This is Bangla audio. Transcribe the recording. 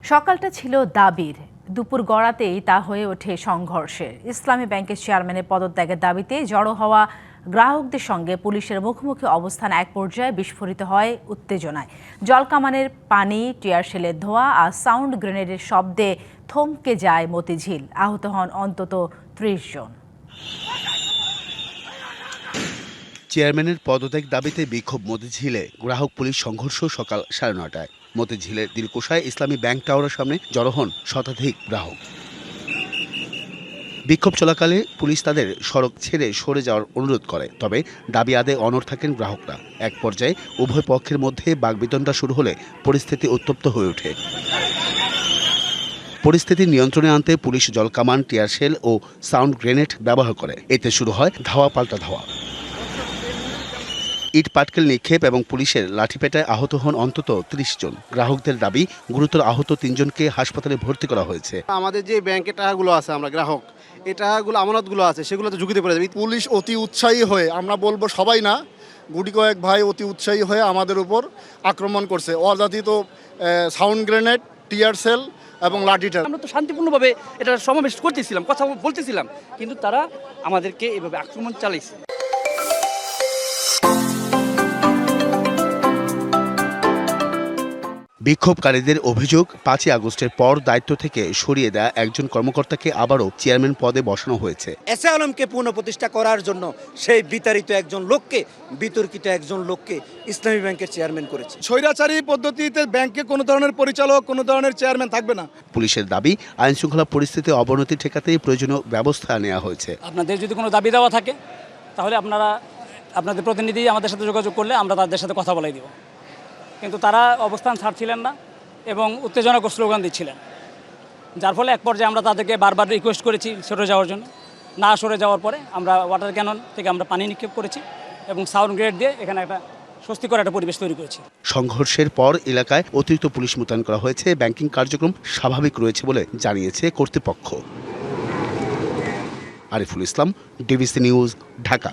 সকালটা ছিল দাবির, দুপুর গড়াতেই তা হয়ে ওঠে সংঘর্ষের। ইসলামী ব্যাংকের চেয়ারম্যানের পদত্যাগের দাবিতে জড়ো হওয়া গ্রাহকদের সঙ্গে পুলিশের মুখোমুখি অবস্থান এক পর্যায়ে বিস্ফোরিত হয় উত্তেজনায়। জলকামানের পানি, টিয়ারশেলের ধোঁয়া আর সাউন্ড গ্রেনেডের শব্দে থমকে যায় মতিঝিল। আহত হন অন্তত ৩০ জন। চেয়ারম্যানের পদত্যাগ দাবিতে বিক্ষোভ মতিঝিলে গ্রাহক পুলিশ সংঘর্ষ সকাল ৯:৩০টায়। মতিঝিলের দিলকুশায় ইসলামী ব্যাংক টাওয়ারের সামনে জড়ো হন শতাধিক গ্রাহক। বিক্ষোভ চলাকালে পুলিশ তাদের সড়ক ছেড়ে সরে যাওয়ার অনুরোধ করে, তবে দাবি আদায়ে অনড় থাকেন গ্রাহকরা। এক পর্যায়ে উভয় পক্ষের মধ্যে বাকবিতণ্ডা শুরু হলে পরিস্থিতি উত্তপ্ত হয়ে ওঠে। পরিস্থিতি নিয়ন্ত্রণে আনতে পুলিশ জলকামান, টিয়ারশেল ও সাউন্ড গ্রেনেড ব্যবহার করে। এতে শুরু হয় ধাওয়া পাল্টা ধাওয়া। ইট পাটকেল নিক্ষেপ এবং পুলিশের লাঠিপেটায় আহত হন অন্তত ৩০ জন। গ্রাহকদের দাবি, গুরুতর আহত ৩ জনকে হাসপাতালে ভর্তি করা হয়েছে। আমাদের যে ব্যাংকের টাকাগুলো আছে, আমরা গ্রাহক, এই টাকাগুলো আমানতগুলো আছে, সেগুলো তো ঝুঁকিতে পড়ে যাবে। পুলিশ অতি উৎসাহী হয়ে, আমরা বলবো সবাই না, গুটি কয়েক ভাই অতি উৎসাহী হয়ে আমাদের উপর আক্রমণ করছে। অযাচিত সাউন্ড গ্রেনেড, টিয়ার সেল এবং লাঠিটা। আমরা তো শান্তিপূর্ণভাবে এটা সমাবেশ করতেছিলাম, কথা বলতেছিলাম, কিন্তু তারা আমাদেরকে এভাবে আক্রমণ চালাইছে। বিক্ষোভকারীদের অভিযোগ, ৫ই আগস্টের পর দায়িত্ব থেকে সরিয়ে দেয়া একজন কর্মকর্তাকে আবারও চেয়ারম্যান পদে বসানো হয়েছে। এস এ আলমকে পুনঃপ্রতিষ্ঠা করার জন্য সেই বিতাড়িত একজন লোককে, বিতর্কিত একজন লোককে ইসলামী ব্যাংকের চেয়ারম্যান করেছে। স্বৈরাচারী পদ্ধতিতে ব্যাংকে কোনো ধরনের পরিচালক, কোনো ধরনের চেয়ারম্যান থাকবে না। পুলিশের দাবি, আইনশৃঙ্খলা পরিস্থিতি অবনতি ঠেকাতেই প্রয়োজনীয় ব্যবস্থা নেওয়া হয়েছে। আপনাদের যদি কোনো দাবি দেওয়া থাকে, তাহলে আপনাদের প্রতিনিধি আমাদের সাথে যোগাযোগ করলে আমরা তাদের সাথে কথা বলাই দিব। কিন্তু তারা অবস্থান ছাড়ছিলেন না এবং উত্তেজনক স্লোগান দিচ্ছিলেন, যার ফলে এক পর্যায়ে আমরা তাদেরকে বারবার রিকোয়েস্ট করেছি সরে যাওয়ার জন্য। না সরে যাওয়ার পরে আমরা ওয়াটার ক্যানন থেকে আমরা পানি নিক্ষেপ করেছি এবং সাউন্ড গ্রেনেড দিয়ে এখানে একটা স্বস্তিকর একটা পরিবেশ তৈরি করেছি। সংঘর্ষের পর এলাকায় অতিরিক্ত পুলিশ মোতায়েন করা হয়েছে। ব্যাংকিং কার্যক্রম স্বাভাবিক রয়েছে বলে জানিয়েছে কর্তৃপক্ষ। Ariful Islam, DBC news, Dhaka.